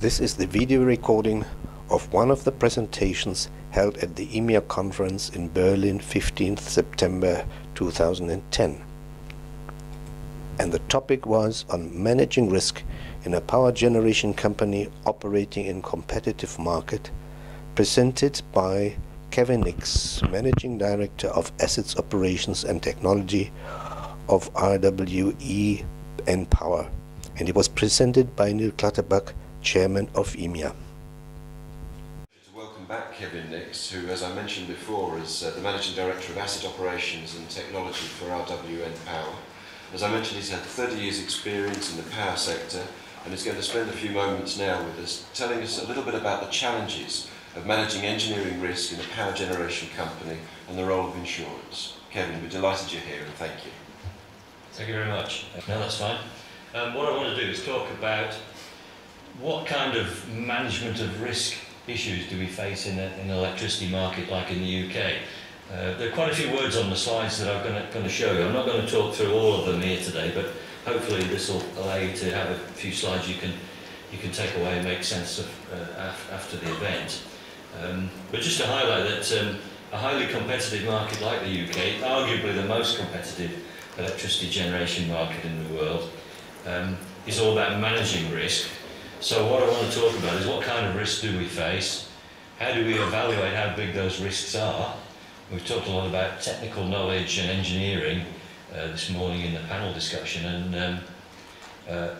This is the video recording of one of the presentations held at the IMIA conference in Berlin 15th September 2010. And the topic was on managing risk in a power generation company operating in competitive market, presented by Kevin Nix, Managing Director of Assets Operations and Technology of RWE Npower, and it was presented by Neil Clutterbuck, Chairman of IMIA. Welcome back, Kevin Nix, who, as I mentioned before, is the Managing Director of Asset Operations and Technology for RWE Npower. As I mentioned, he's had 30 years' experience in the power sector, and he's going to spend a few moments now with us, telling us a little bit about the challenges of managing engineering risk in a power generation company and the role of insurance. Kevin, we're delighted you're here, and thank you. Thank you very much. No, that's fine. What I want to do is talk about what kind of management of risk issues do we face in an electricity market like in the UK. There are quite a few words on the slides that I'm going to show you. I'm not going to talk through all of them here today, but hopefully this will allow you to have a few slides you can take away and make sense of after the event. But just to highlight that a highly competitive market like the UK, arguably the most competitive electricity generation market in the world, is all about managing risk. So what I want to talk about is what kind of risk do we face, how do we evaluate how big those risks are. We've talked a lot about technical knowledge and engineering this morning in the panel discussion, and a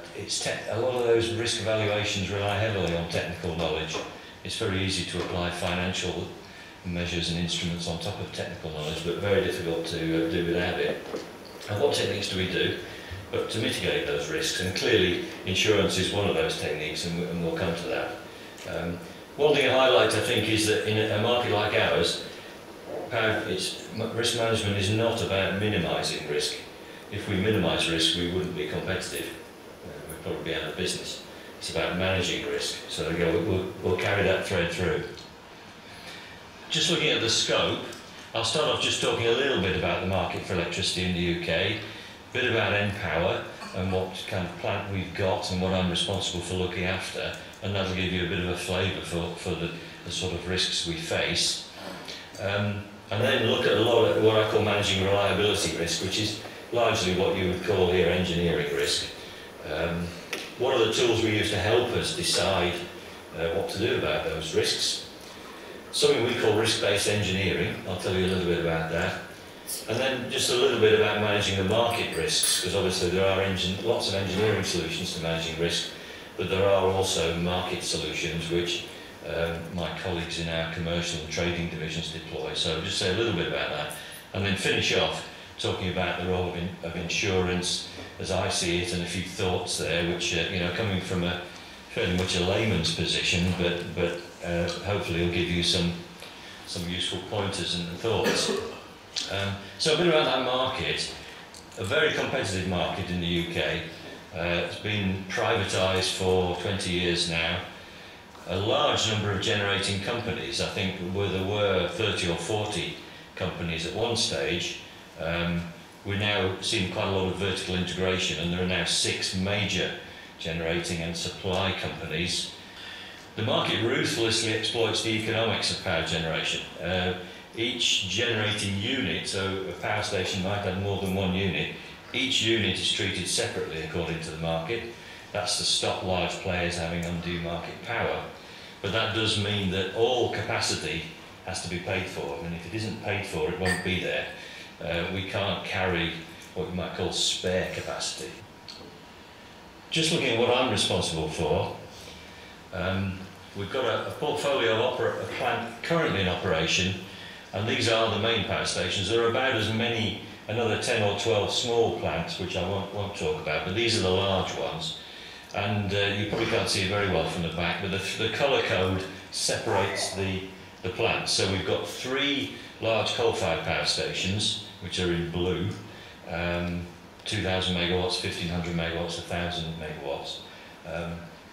lot of those risk evaluations rely heavily on technical knowledge. It's very easy to apply financial measures and instruments on top of technical knowledge, but very difficult to do without it. And what techniques do we do but to mitigate those risks? And clearly insurance is one of those techniques, and we'll come to that. One thing to highlight, I think, is that in a market like ours, risk management is not about minimising risk. If we minimise risk, we wouldn't be competitive. We'd probably be out of business. It's about managing risk. So we'll carry that thread through. Just looking at the scope, I'll start off just talking a little bit about the market for electricity in the UK, a bit about Npower and what kind of plant we've got and what I'm responsible for looking after, and that'll give you a bit of a flavour for the sort of risks we face. And then look at a lot of what I call managing reliability risk, which is largely what you would call here engineering risk. What are the tools we use to help us decide what to do about those risks? Something we call risk-based engineering. I'll tell you a little bit about that. And then just a little bit about managing the market risks, because obviously there are lots of engineering solutions to managing risk, but there are also market solutions which my colleagues in our commercial and trading divisions deploy. So I'll just say a little bit about that, and then finish off talking about the role of insurance as I see it, and a few thoughts there, which coming from a fairly much a layman's position, but hopefully will give you some useful pointers and thoughts. So a bit about that market. A very competitive market in the UK. It's been privatised for 20 years now. A large number of generating companies. I think there were 30 or 40 companies at one stage. We're now seeing quite a lot of vertical integration, and there are now 6 major generating and supply companies. The market ruthlessly exploits the economics of power generation. Each generating unit, so a power station might have more than one unit, each unit is treated separately according to the market. That's to stop large players having undue market power. But that does mean that all capacity has to be paid for, and if it isn't paid for, it won't be there. We can't carry what we might call spare capacity. Just looking at what I'm responsible for, we've got a portfolio of a plant currently in operation, and these are the main power stations. There are about as many, another 10 or 12 small plants, which I won't talk about, but these are the large ones. And you probably can't see it very well from the back, but the colour code separates the plants. So we've got 3 large coal-fired power stations, which are in blue, 2,000 megawatts, 1,500 megawatts, 1,000 megawatts.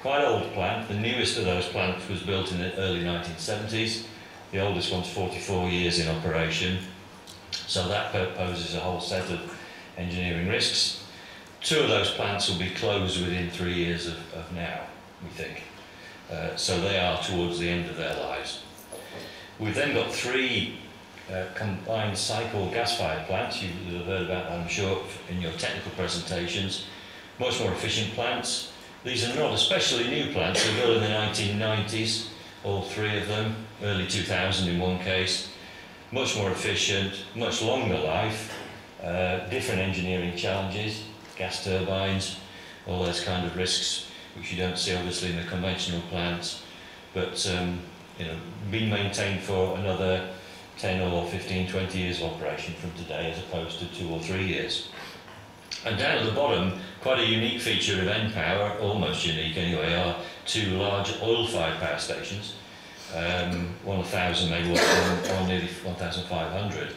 Quite old plant. The newest of those plants was built in the early 1970s. The oldest one's 44 years in operation. So that poses a whole set of engineering risks. 2 of those plants will be closed within 3 years of now, we think. so they are towards the end of their lives. We've then got 3 combined cycle gas-fired plants. You've heard about that, I'm sure, in your technical presentations. Much more efficient plants. These are not especially new plants. They were built in the 1990s, all 3 of them, early 2000 in one case. Much more efficient, much longer life, different engineering challenges, gas turbines, all those kind of risks which you don't see obviously in the conventional plants, but you know, being maintained for another 10 or 15, 20 years of operation from today as opposed to 2 or 3 years. And down at the bottom, quite a unique feature of Npower, almost unique anyway, are 2 large oil-fired power stations, one 1,000 megawatts, one nearly 1,500.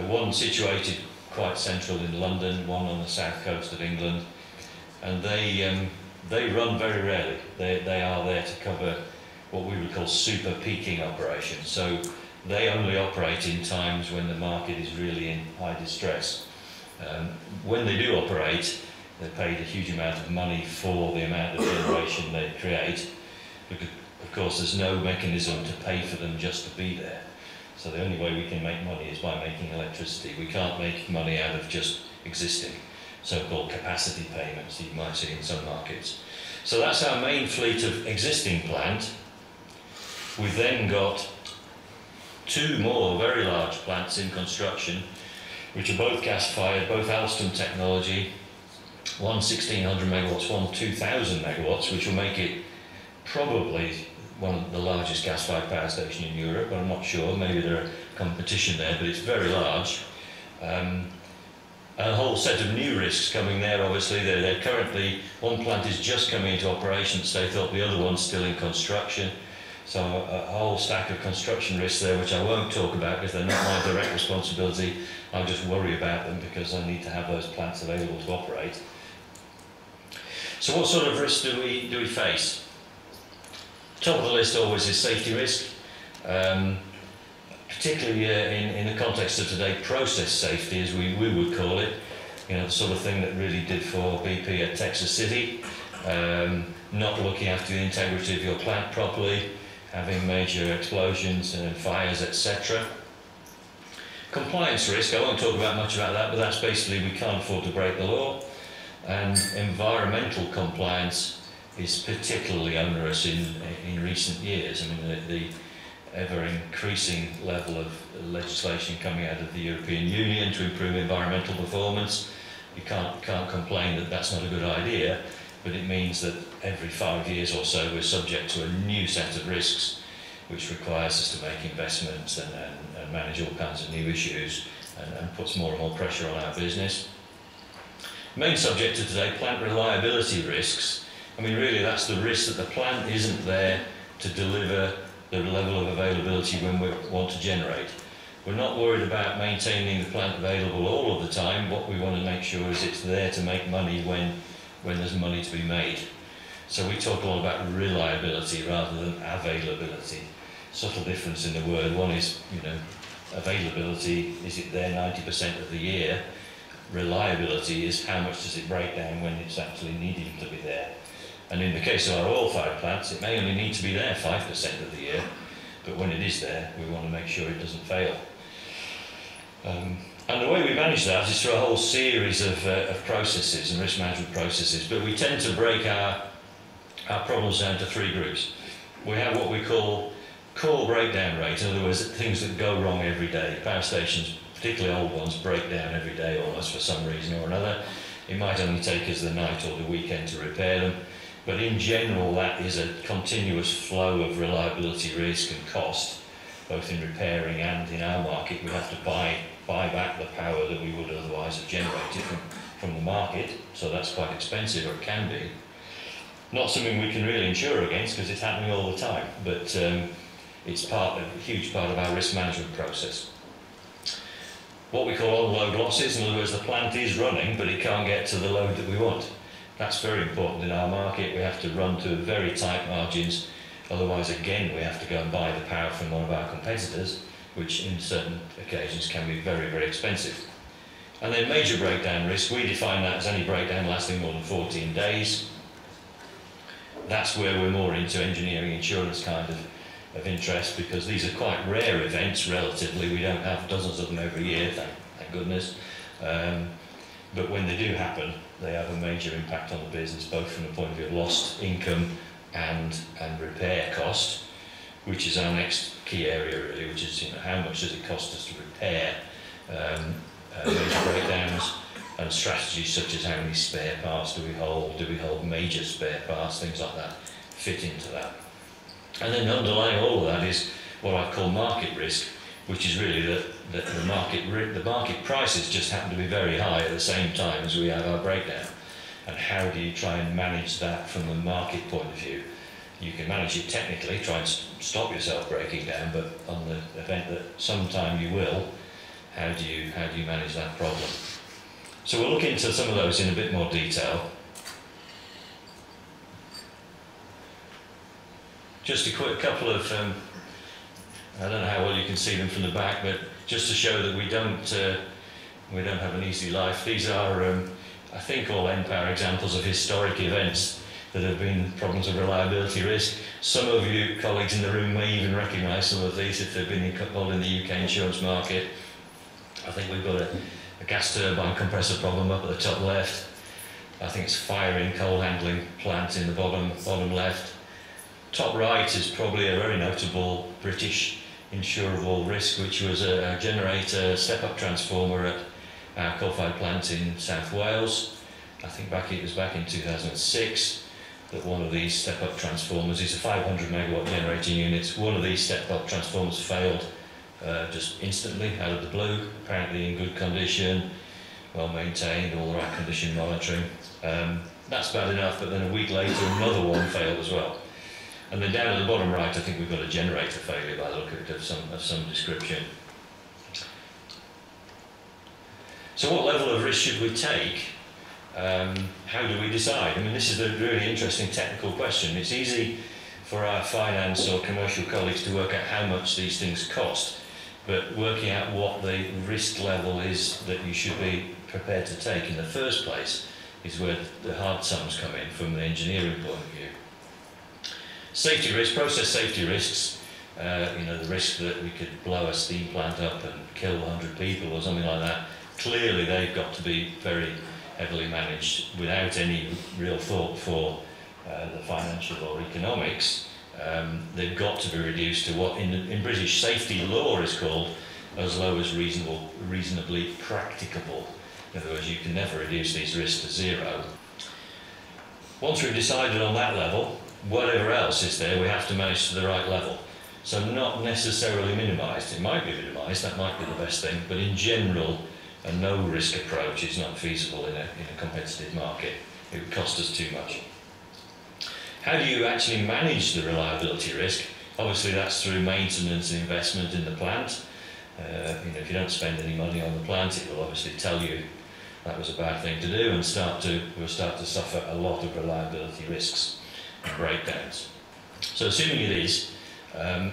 One situated quite central in London, one on the south coast of England, and they run very rarely. They are there to cover what we would call super peaking operations. So they only operate in times when the market is really in high distress. When they do operate, they're paid a huge amount of money for the amount of generation they create. Because, of course, there's no mechanism to pay for them just to be there. So the only way we can make money is by making electricity. We can't make money out of just existing, so-called capacity payments that you might see in some markets. So that's our main fleet of existing plant. We've then got 2 more very large plants in construction, which are both gas-fired, both Alstom technology, one 1,600 megawatts, one 2,000 megawatts, which will make it probably one of the largest gas-fired power station in Europe, but I'm not sure. Maybe there's competition there, but it's very large. A whole set of new risks coming there, obviously. They're currently, one plant is just coming into operation, so they thought the other one's still in construction. So a whole stack of construction risks there, which I won't talk about because they're not my direct responsibility. I'll just worry about them because I need to have those plants available to operate. So what sort of risks do we face? Top of the list always is safety risk, particularly in the context of today, process safety, as we would call it. You know, the sort of thing that really did for BP at Texas City, not looking after the integrity of your plant properly, having major explosions and fires, etc. Compliance risk, I won't talk about much about that, but that's basically we can't afford to break the law. And environmental compliance is particularly onerous in recent years. I mean, the ever-increasing level of legislation coming out of the European Union to improve environmental performance. You can't complain that that's not a good idea, but it means that every 5 years or so we're subject to a new set of risks, which requires us to make investments and manage all kinds of new issues and puts more and more pressure on our business. Main subject of today, plant reliability risks. I mean, really that's the risk that the plant isn't there to deliver the level of availability when we want to generate. We're not worried about maintaining the plant available all of the time. What we want to make sure is it's there to make money when there's money to be made. So we talk a lot about reliability rather than availability. Subtle difference in the word. One is, you know, availability, is it there 90% of the year? Reliability is how much does it break down when it's actually needing to be there. And in the case of our oil-fired plants, it may only need to be there 5% of the year, but when it is there, we want to make sure it doesn't fail. And the way we manage that is through a whole series of processes and risk management processes, but we tend to break our problems down to 3 groups. We have what we call core breakdown rate, in other words, things that go wrong every day. Power stations, particularly old ones, break down every day almost for some reason or another. It might only take us the night or the weekend to repair them, but in general that is a continuous flow of reliability risk and cost, both in repairing and in our market. We have to buy back the power that we would otherwise have generated from the market, so that's quite expensive, or it can be. Not something we can really insure against because it's happening all the time, but it's a huge part of our risk management process. What we call on-load losses, in other words, the plant is running, but it can't get to the load that we want. That's very important in our market. We have to run to very tight margins, otherwise, again, we have to go and buy the power from one of our competitors, which in certain occasions can be very, very expensive. And then major breakdown risk, we define that as any breakdown lasting more than 14 days. That's where we're more into engineering insurance kind of interest, because these are quite rare events relatively. We don't have dozens of them every year, thank goodness. But when they do happen, they have a major impact on the business, both from the point of view of lost income and repair cost, which is our next key area really, which is, you know, how much does it cost us to repair major breakdowns, and strategies such as how many spare parts do we hold major spare parts, things like that fit into that. And then underlying all of that is what I call market risk, which is really that the market prices just happen to be very high at the same time as we have our breakdown. And how do you try and manage that from the market point of view? You can manage it technically, try and stop yourself breaking down, but on the event that sometime you will, how do you manage that problem? So we'll look into some of those in a bit more detail. Just a quick couple of, I don't know how well you can see them from the back, but just to show that we don't have an easy life. These are, I think, all Npower examples of historic events that have been problems of reliability risk. Some of you colleagues in the room may even recognise some of these if they've been involved in the UK insurance market. I think we've got a gas turbine compressor problem up at the top left. I think it's firing coal handling plant in the bottom left. Top right is probably a very notable British insurable risk, which was a generator step-up transformer at our coal-fired plant in South Wales. I think it was back in 2006 that one of these step-up transformers, these are 500 megawatt generating units, one of these step-up transformers failed just instantly out of the blue, apparently in good condition, well maintained, all the right condition monitoring. That's bad enough, but then a week later another one failed as well. And then down at the bottom right, I think we've got a generator failure by the look of it, of some description. So what level of risk should we take? How do we decide? I mean, this is a really interesting technical question. It's easy for our finance or commercial colleagues to work out how much these things cost, but working out what the risk level is that you should be prepared to take in the first place is where the hard sums come in from the engineering point of view. Safety risk, process safety risks, the risk that we could blow a steam plant up and kill 100 people or something like that, clearly they've got to be very heavily managed without any real thought for the financial or economics. They've got to be reduced to what in British safety law is called as low as reasonably practicable. In other words, you can never reduce these risks to zero. Once we've decided on that level, whatever else is there, we have to manage to the right level. So not necessarily minimised. It might be minimised, that might be the best thing, but in general, a no-risk approach is not feasible in a competitive market. It would cost us too much. How do you actually manage the reliability risk? Obviously that's through maintenance and investment in the plant. If you don't spend any money on the plant, it will obviously tell you that was a bad thing to do and we'll start to suffer a lot of reliability risks and breakdowns. So assuming it is,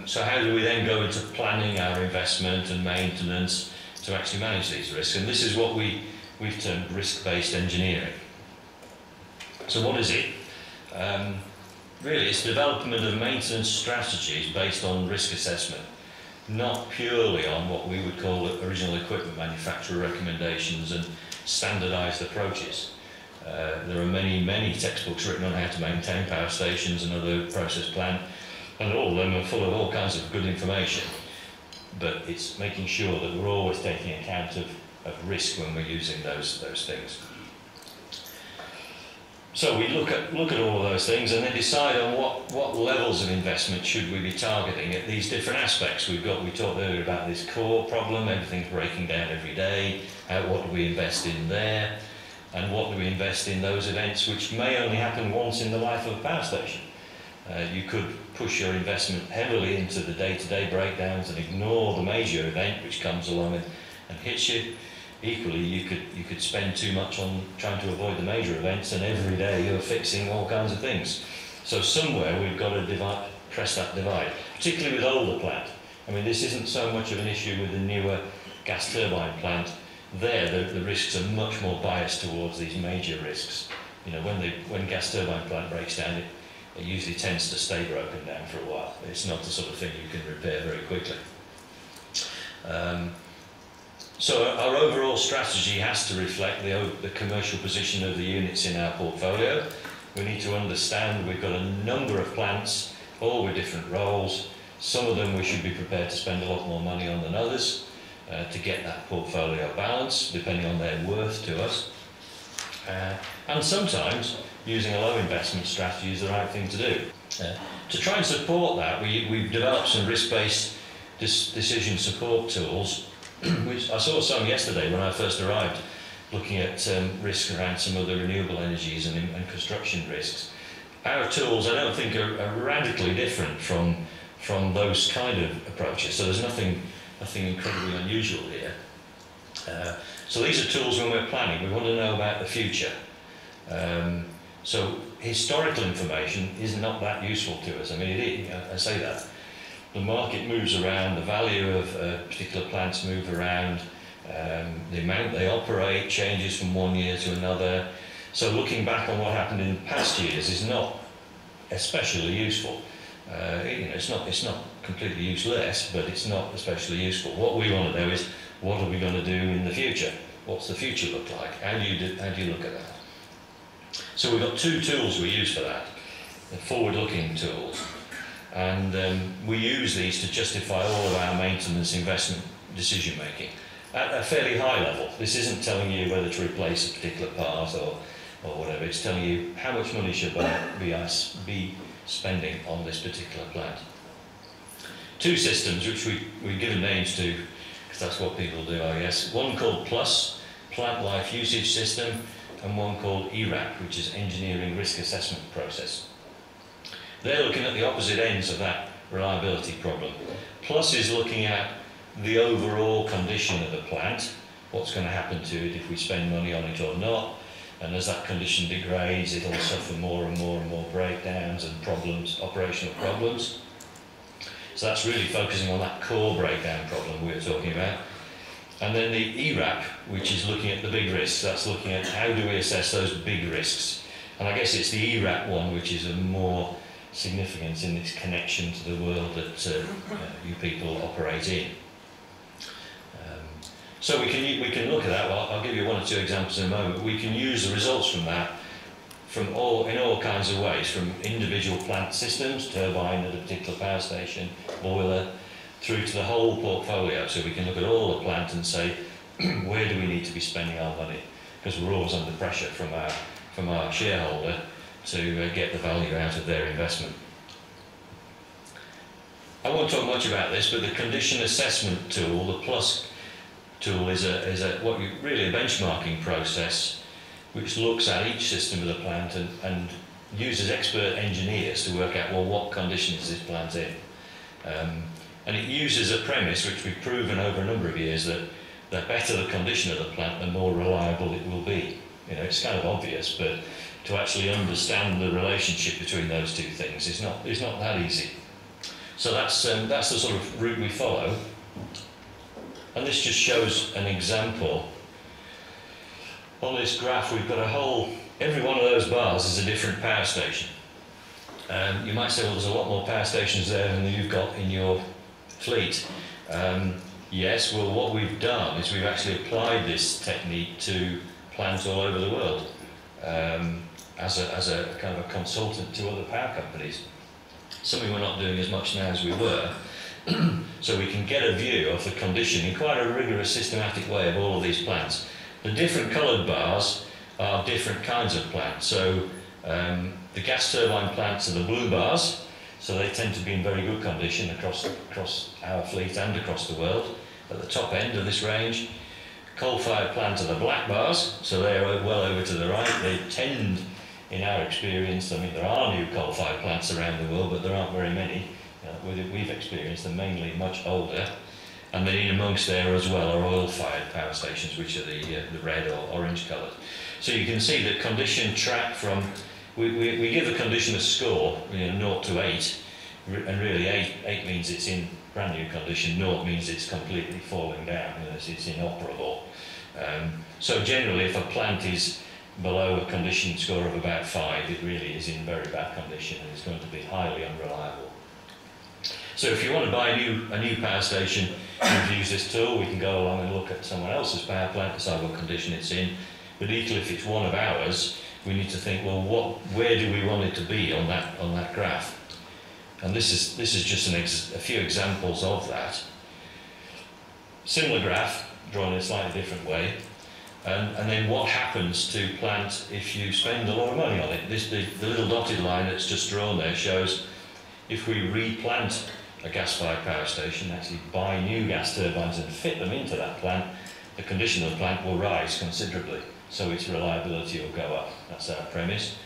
so how do we then go into planning our investment and maintenance to actually manage these risks? And this is what we've termed risk-based engineering. So what is it? Really, it's development of maintenance strategies based on risk assessment, not purely on what we would call original equipment manufacturer recommendations and standardised approaches. There are many textbooks written on how to maintain power stations and other process plant, and all of them are full of all kinds of good information. But it's making sure that we're always taking account of risk when we're using those things. So we look at all of those things and then decide on what levels of investment should we be targeting at these different aspects. We talked earlier about this core problem, everything's breaking down every day. What do we invest in there? And what do we invest in those events which may only happen once in the life of a power station? You could push your investment heavily into the day-to-day breakdowns and ignore the major event which comes along and hits you. Equally, you could spend too much on trying to avoid the major events, and every day you're fixing all kinds of things. So somewhere we've got to press that divide, particularly with older plant. I mean, this isn't so much of an issue with the newer gas turbine plant. There, the risks are much more biased towards these major risks. When gas turbine plant breaks down, it usually tends to stay broken down for a while. It's not the sort of thing you can repair very quickly. So our overall strategy has to reflect the commercial position of the units in our portfolio. We need to understand we've got a number of plants, all with different roles. Some of them we should be prepared to spend a lot more money on than others to get that portfolio balance, depending on their worth to us. And sometimes using a low investment strategy is the right thing to do. To try and support that, we've developed some risk-based decision support tools, which I saw some yesterday when I first arrived, looking at risks around some of the renewable energies and construction risks. Our tools, I don't think, are radically different from those kind of approaches, so there's nothing incredibly unusual here. So these are tools when we're planning. We want to know about the future. So historical information is not that useful to us. I mean, I say that. The market moves around, the value of particular plants move around, the amount they operate changes from one year to another. So looking back on what happened in past years is not especially useful. It's not completely useless, but it's not especially useful. What we want to know is, what are we going to do in the future? What's the future look like? How do you look at that? So we've got two tools we use for that, the forward-looking tools. And we use these to justify all of our maintenance investment decision making at a fairly high level. This isn't telling you whether to replace a particular part or whatever. It's telling you how much money should be spending on this particular plant. Two systems which we've given names to, because that's what people do, I guess. One called PLUS, Plant Life Usage System, and one called ERAP, which is Engineering Risk Assessment Process. They're looking at the opposite ends of that reliability problem. PLUS is looking at the overall condition of the plant, what's going to happen to it if we spend money on it or not, and as that condition degrades, it'll suffer more and more and more breakdowns and problems, operational problems. So that's really focusing on that core breakdown problem we were talking about. And then the ERAP, which is looking at the big risks, that's looking at how do we assess those big risks. And I guess it's the ERAP one which is of more significance in its connection to the world that you people operate in. So we can look at that. Well, I'll give you one or two examples in a moment. We can use the results from that in all kinds of ways, from individual plant systems, turbine at a particular power station, boiler, through to the whole portfolio. So we can look at all the plant and say, where do we need to be spending our money? Because we're always under pressure from our shareholder to get the value out of their investment. I won't talk much about this, but the condition assessment tool, the PLUS tool, is really a benchmarking process which looks at each system of the plant and uses expert engineers to work out, well, what condition is this plant in? And it uses a premise which we've proven over a number of years, that the better the condition of the plant, the more reliable it will be. It's kind of obvious, but to actually understand the relationship between those two things is not that easy. So that's the sort of route we follow. And this just shows an example. On this graph, we've got every one of those bars is a different power station. You might say, well, there's a lot more power stations there than you've got in your fleet. Yes, well, what we've done is we've actually applied this technique to plants all over the world as a kind of a consultant to other power companies. Something we're not doing as much now as we were. So we can get a view of the condition in quite a rigorous, systematic way of all of these plants. The different coloured bars are different kinds of plants. So the gas turbine plants are the blue bars, so they tend to be in very good condition across our fleet and across the world. At the top end of this range, coal-fired plants are the black bars, so they're well over to the right. They tend, in our experience, I mean, there are new coal-fired plants around the world, but there aren't very many. We've experienced them mainly much older. And then in amongst there as well are oil-fired power stations, which are the red or orange coloured. So you can see that condition track from, we give the condition a score, 0 to 8, and really 8 means it's in brand new condition, 0 means it's completely falling down, it's inoperable. So generally, if a plant is below a condition score of about 5, it really is in very bad condition and is going to be highly unreliable. So if you want to buy a new power station, you can use this tool. We can go along and look at someone else's power plant, decide what condition it's in. But equally, if it's one of ours, we need to think, well, where do we want it to be on that graph? And this is just a few examples of that. Similar graph, drawn in a slightly different way. And then what happens to plant if you spend a lot of money on it? The little dotted line that's just drawn there shows if we replant a gas-fired power station, actually buy new gas turbines and fit them into that plant, the condition of the plant will rise considerably, so its reliability will go up. That's our premise.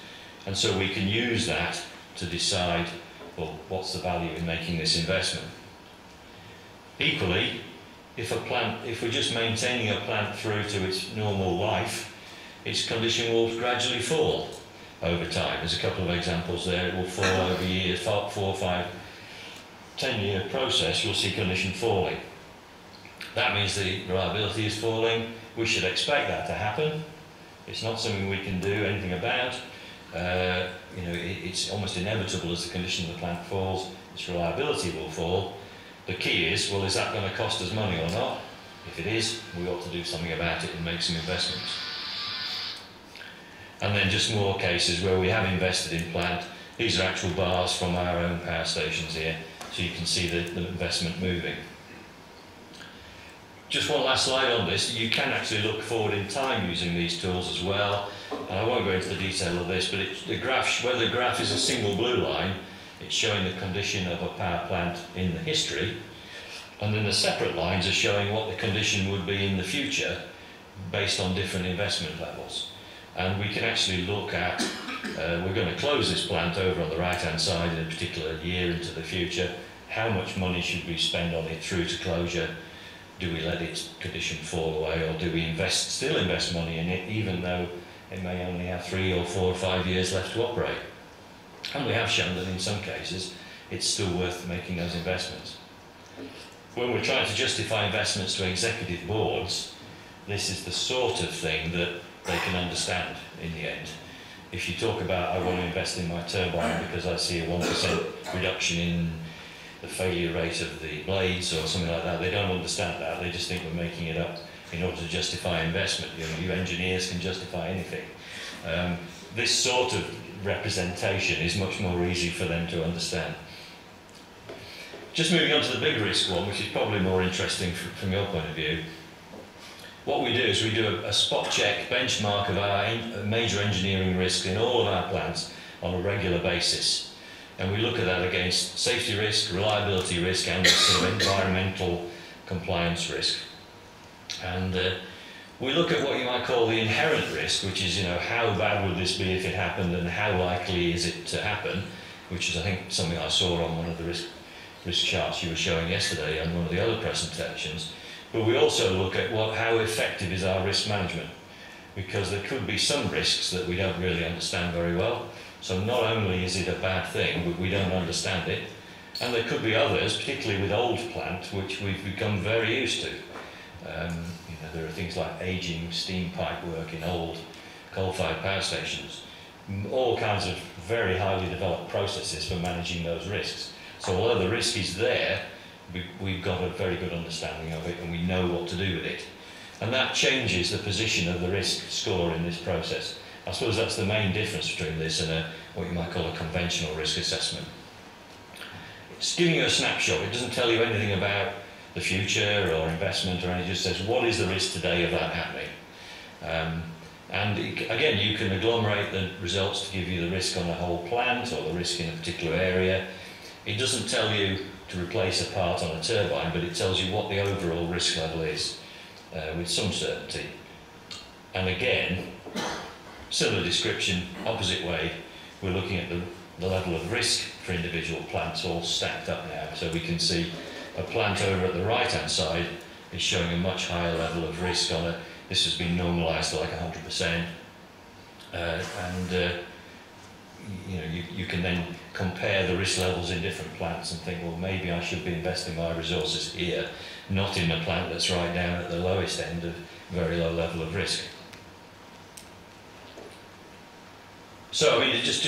And so we can use that to decide, well, what's the value in making this investment? Equally, if we're just maintaining a plant through to its normal life, its condition will gradually fall over time. There's a couple of examples there. It will fall over years, 4, 5, 10-year process, you'll see condition falling. That means the reliability is falling. We should expect that to happen. It's not something we can do anything about. It's almost inevitable as the condition of the plant falls, its reliability will fall. The key is, well, is that going to cost us money or not? If it is, we ought to do something about it and make some investments. And then just more cases where we have invested in plant. These are actual bars from our own power stations here, so you can see the investment moving. Just one last slide on this. You can actually look forward in time using these tools as well. And I won't go into the detail of this, but where the graph is a single blue line, it's showing the condition of a power plant in the history. And then the separate lines are showing what the condition would be in the future based on different investment levels. And we can actually look at, we're going to close this plant over on the right-hand side in a particular year into the future. How much money should we spend on it through to closure? Do we let its condition fall away, or do we still invest money in it, even though it may only have 3 or 4 or 5 years left to operate? And we have shown that in some cases, it's still worth making those investments. When we're trying to justify investments to executive boards, this is the sort of thing that they can understand in the end. If you talk about, I want to invest in my turbine because I see a 1% reduction in the failure rate of the blades or something like that, they don't understand that. They just think we're making it up in order to justify investment. You engineers can justify anything. This sort of representation is much more easy for them to understand. Just moving on to the big risk one, which is probably more interesting from your point of view. What we do is we do a spot check benchmark of our major engineering risks in all of our plants on a regular basis. And we look at that against safety risk, reliability risk, and sort of environmental compliance risk. And we look at what you might call the inherent risk, which is, how bad would this be if it happened, and how likely is it to happen, which is, I think, something I saw on one of the risk charts you were showing yesterday on one of the other presentations. But we also look at how effective is our risk management, because there could be some risks that we don't really understand very well. So not only is it a bad thing, but we don't understand it, and there could be others, particularly with old plant, which we've become very used to. There are things like aging steam pipe work in old coal-fired power stations, all kinds of very highly developed processes for managing those risks. So although the risk is there, we've got a very good understanding of it and we know what to do with it. And that changes the position of the risk score in this process. I suppose that's the main difference between this and what you might call a conventional risk assessment. It's giving you a snapshot. It doesn't tell you anything about the future or investment or anything. It just says, what is the risk today of that happening? Again, you can agglomerate the results to give you the risk on a whole plant or the risk in a particular area. It doesn't tell you to replace a part on a turbine, but it tells you what the overall risk level is with some certainty. And again, similar description, opposite way, we're looking at the level of risk for individual plants all stacked up now. So we can see a plant over at the right-hand side is showing a much higher level of risk on it. This has been normalised to like 100%. You can then compare the risk levels in different plants and think, well, maybe I should be investing my resources here, not in a plant that's right down at the lowest end of very low level of risk. So, I mean, just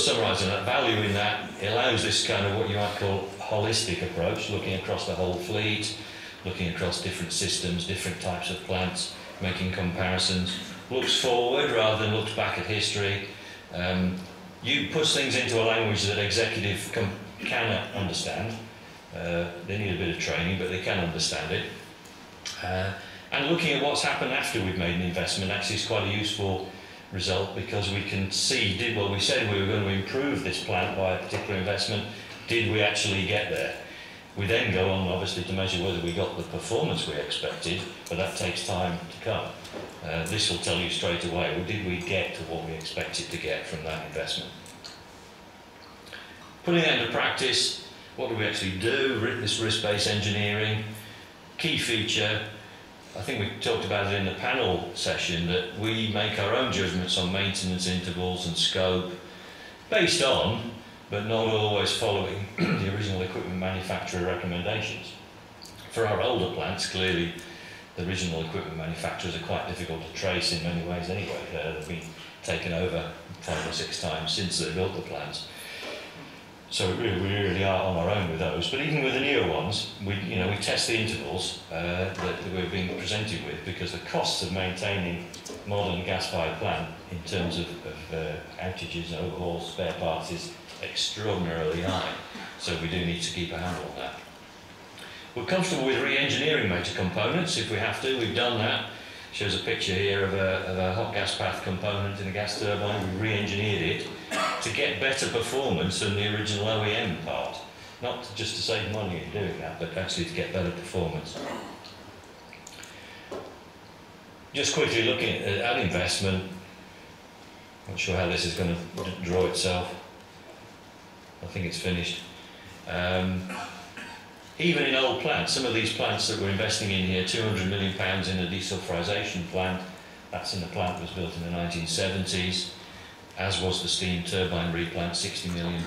summarising that, value in that allows this kind of what you might call holistic approach, looking across the whole fleet, looking across different systems, different types of plants, making comparisons, looks forward rather than looks back at history. You push things into a language that executive can understand. They need a bit of training, but they can understand it. And looking at what's happened after we've made an investment actually is quite a useful result, because we can see, we said we were going to improve this plant by a particular investment, did we actually get there? We then go on obviously to measure whether we got the performance we expected, but that takes time to come. This will tell you straight away, well, did we get to what we expected to get from that investment? Putting that into practice, what do we actually do? This risk-based engineering, key feature, I think we talked about it in the panel session, that we make our own judgments on maintenance intervals and scope, based on, but not always following, the original equipment manufacturer recommendations. For our older plants, clearly, the original equipment manufacturers are quite difficult to trace in many ways anyway. They've been taken over 5 or 6 times since they built the plants. So we really are on our own with those. But even with the newer ones, we test the intervals that we're being presented with, because the costs of maintaining modern gas-fired plant in terms of outages, overhauls, spare parts is extraordinarily high. So we do need to keep a handle on that. We're comfortable with re-engineering motor components if we have to. We've done that. Shows a picture here of a hot gas path component in a gas turbine. We re-engineered it to get better performance than the original OEM part. Not just to save money in doing that, but actually to get better performance. Just quickly looking at investment. Not sure how this is going to draw itself. I think it's finished. Even in old plants, some of these plants that we're investing in here, £200 million in a desulfurization plant, that's in the plant that was built in the 1970s, as was the steam turbine replant, £60 million,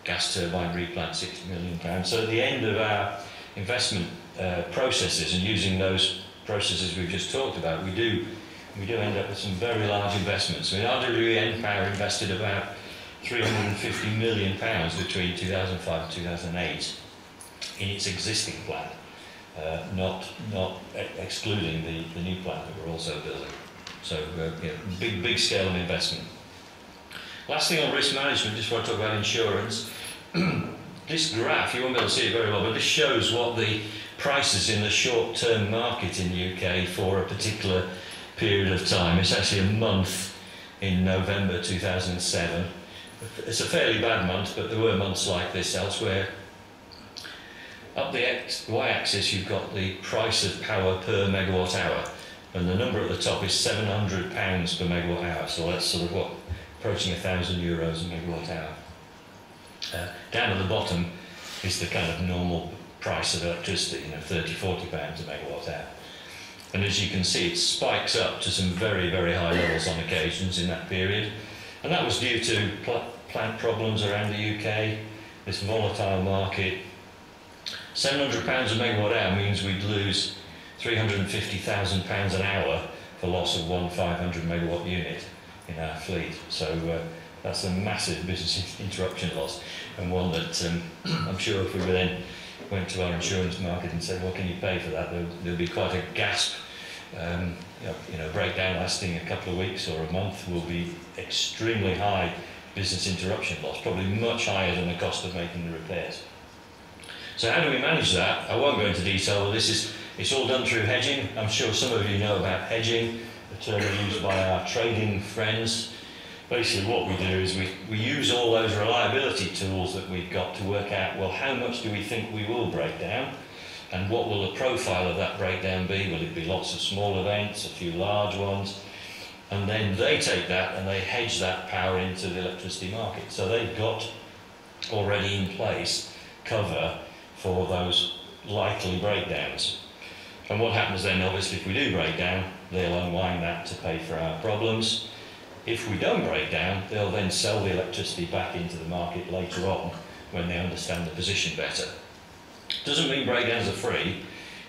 gas turbine replant, £60 million. So at the end of our investment processes, and using those processes we've just talked about, we do end up with some very large investments. I mean, RWE Npower invested about £350 million between 2005 and 2008 in its existing plant, not excluding the new plant that we're also building. So big scale of investment. Last thing on risk management, just before I talk about insurance, this graph, you won't be able to see it very well, but this shows what the prices in the short-term market in the UK for a particular period of time. It's actually a month in November 2007. It's a fairly bad month, but there were months like this elsewhere. Up the y-axis, you've got the price of power per megawatt hour, and the number at the top is £700 per megawatt hour. So that's sort of approaching €1,000 a megawatt hour. Down at the bottom is the kind of normal price of electricity, £30–40 a megawatt hour. And as you can see, it spikes up to some very, very high levels on occasions in that period. And that was due to plant problems around the UK, this volatile market. £700 a megawatt hour means we'd lose £350,000 an hour for loss of one 500 megawatt unit in our fleet. So that's a massive business interruption loss, and one that I'm sure if we then went to our insurance market and said, what can you pay for that, there'll be quite a gasp. Breakdown lasting a couple of weeks or a month will be extremely high business interruption loss, probably much higher than the cost of making the repairs. So how do we manage that? I won't go into detail, but it's all done through hedging. I'm sure some of you know about hedging, a term used by our trading friends. Basically what we do is we use all those reliability tools that we've got to work out, well, how much do we think we will break down? And what will the profile of that breakdown be? Will it be lots of small events, a few large ones? And then they take that and they hedge that power into the electricity market. So they've got already in place cover for those likely breakdowns. And what happens then, obviously, if we do break down, they'll unwind that to pay for our problems. If we don't break down, they'll then sell the electricity back into the market later on when they understand the position better. Doesn't mean breakdowns are free,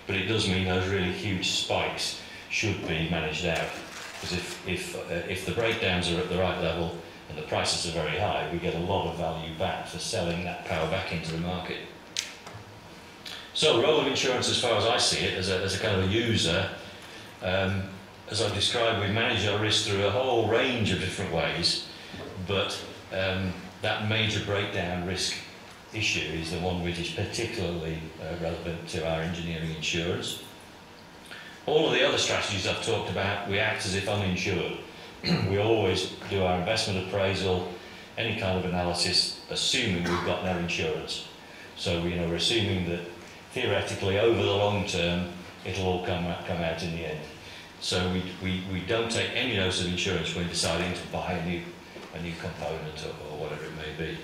but it does mean those really huge spikes should be managed out. Because if the breakdowns are at the right level and the prices are very high, we get a lot of value back for selling that power back into the market. So, role of insurance, as far as I see it, as a kind of a user, as I've described, we manage our risk through a whole range of different ways, but that major breakdown risk issue is the one which is particularly relevant to our engineering insurance. All of the other strategies I've talked about, we act as if uninsured. We always do our investment appraisal, any kind of analysis, assuming we've got no insurance. So, we're assuming that theoretically over the long term it'll all come out in the end. So we don't take any notice of insurance when deciding to buy a new component or whatever it may be.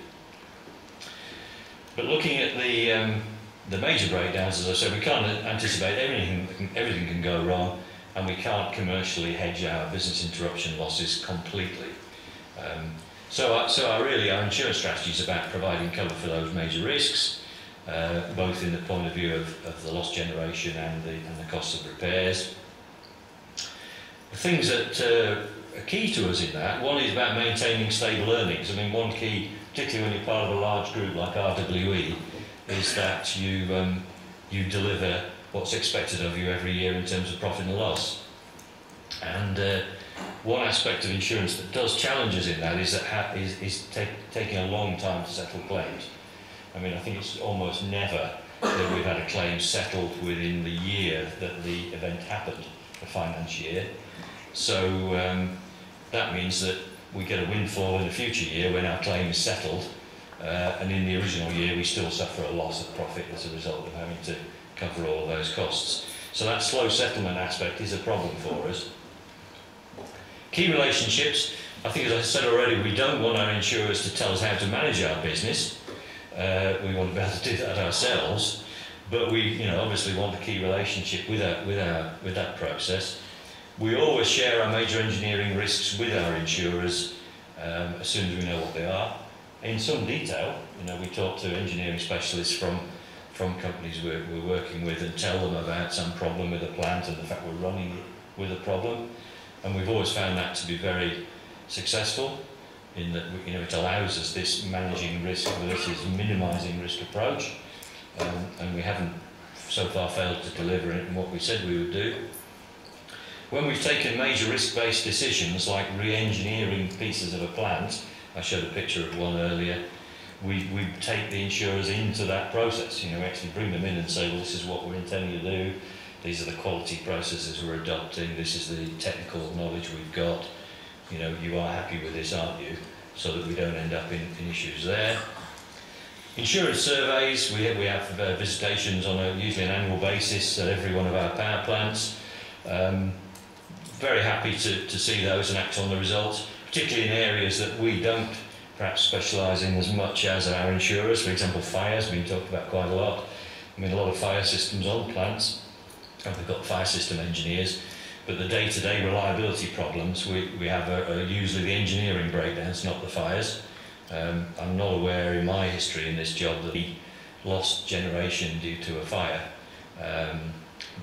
But looking at the major breakdowns, as I said, we can't anticipate everything can go wrong, and we can't commercially hedge our business interruption losses completely. So our insurance strategy is about providing cover for those major risks, both in the point of view of the loss generation and the cost of repairs. The things that are key to us in that, one is about maintaining stable earnings. I mean, one key, particularly when you're part of a large group like RWE, is that you deliver what's expected of you every year in terms of profit and loss. And one aspect of insurance that does challenge us in that is taking a long time to settle claims. I mean, I think it's almost never that we've had a claim settled within the year that the event happened, the finance year. So that means that we get a windfall in the future year when our claim is settled, and in the original year we still suffer a loss of profit as a result of having to cover all of those costs. So that slow settlement aspect is a problem for us. Key relationships, I think, as I said already, we don't want our insurers to tell us how to manage our business. We want to be able to do that ourselves, but we obviously want a key relationship with that process. We always share our major engineering risks with our insurers as soon as we know what they are. In some detail, we talk to engineering specialists from companies we're working with and tell them about some problem with a plant and the fact we're running it with a problem. And we've always found that to be very successful in that it allows us this managing risk versus minimising risk approach, and we haven't so far failed to deliver it in what we said we would do. When we've taken major risk-based decisions like re-engineering pieces of a plant, I showed a picture of one earlier, we take the insurers into that process. We actually bring them in and say, well, this is what we're intending to do, these are the quality processes we're adopting, this is the technical knowledge we've got, you are happy with this, aren't you? So that we don't end up in issues there. Insurance surveys, we have visitations on usually an annual basis at every one of our power plants. Very happy to see those and act on the results, particularly in areas that we don't perhaps specialise in as much as our insurers. For example, fire's been talked about quite a lot. I mean, a lot of fire systems on plants, and we've got fire system engineers, but the day-to-day reliability problems we have are usually the engineering breakdowns, not the fires. I'm not aware in my history in this job that we lost generation due to a fire.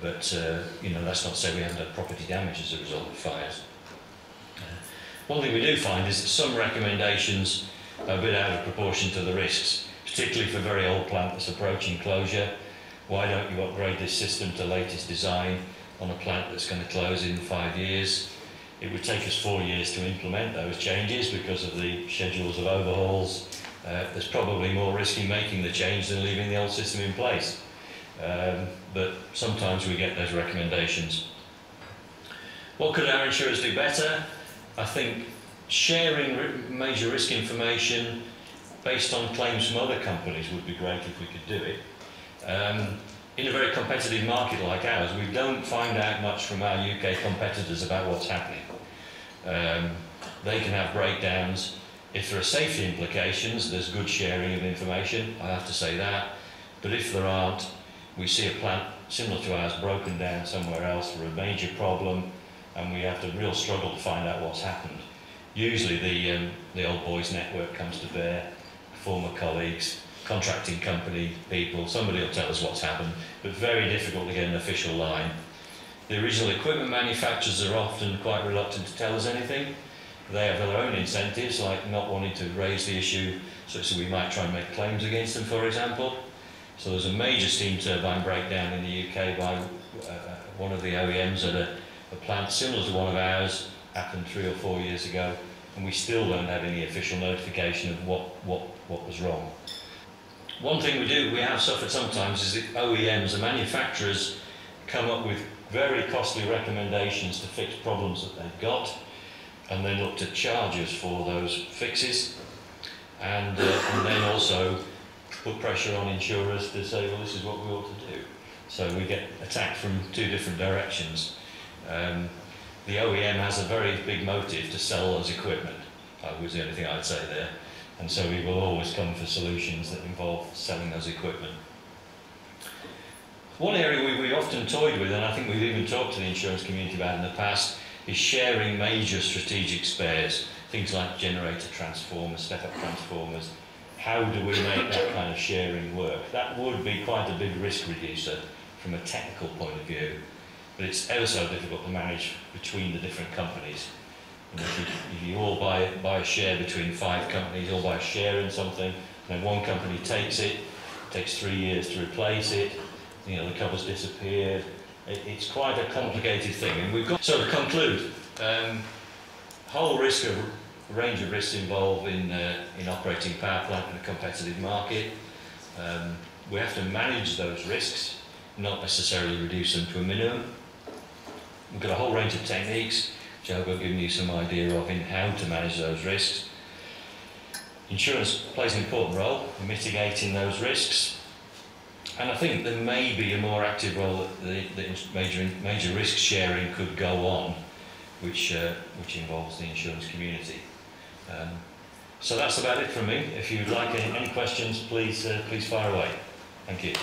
But that's not to say we haven't had property damage as a result of fires. One thing we do find is that some recommendations are a bit out of proportion to the risks, particularly for a very old plant that's approaching closure. Why don't you upgrade this system to latest design on a plant that's going to close in 5 years? It would take us 4 years to implement those changes because of the schedules of overhauls. There's probably more risk in making the change than leaving the old system in place. But sometimes we get those recommendations. What could our insurers do better? I think sharing major risk information based on claims from other companies would be great if we could do it. In a very competitive market like ours, we don't find out much from our UK competitors about what's happening. They can have breakdowns. If there are safety implications, there's good sharing of information, I have to say that. But if there aren't, we see a plant similar to ours broken down somewhere else for a major problem, and we have to real struggle to find out what's happened. Usually the old boys network comes to bear, former colleagues, contracting company people, somebody will tell us what's happened, but very difficult to get an official line. The original equipment manufacturers are often quite reluctant to tell us anything. They have their own incentives, like not wanting to raise the issue, such that we might try and make claims against them, for example. So there's a major steam turbine breakdown in the UK by one of the OEMs at a plant similar to one of ours, happened 3 or 4 years ago, and we still don't have any official notification of what was wrong. One thing we have suffered sometimes is that OEMs, the manufacturers, come up with very costly recommendations to fix problems that they've got, and then look to charge us for those fixes, and then also put pressure on insurers to say, well, this is what we ought to do. So we get attacked from 2 different directions. The OEM has a very big motive to sell those equipment. That was the only thing I'd say there. And so we will always come for solutions that involve selling those equipment. One area we often toyed with, and I think we've even talked to the insurance community about in the past, is sharing major strategic spares. Things like generator transformers, step-up transformers. How do we make that kind of sharing work? That would be quite a big risk reducer from a technical point of view, but it's ever so difficult to manage between the different companies. You know, if you all buy a share between 5 companies, all buy a share in something, and then one company takes it, takes 3 years to replace it, you know, the cover's disappeared. It's quite a complicated thing. And we've got, so to conclude, whole range of risks involved in operating a power plant in a competitive market. We have to manage those risks, not necessarily reduce them to a minimum. We've got a whole range of techniques, which I hope I've given you some idea of in how to manage those risks. Insurance plays an important role in mitigating those risks. And I think there may be a more active role that the major risk sharing could go on, which involves the insurance community. So that's about it from me. If you'd like any questions, please fire away. Thank you.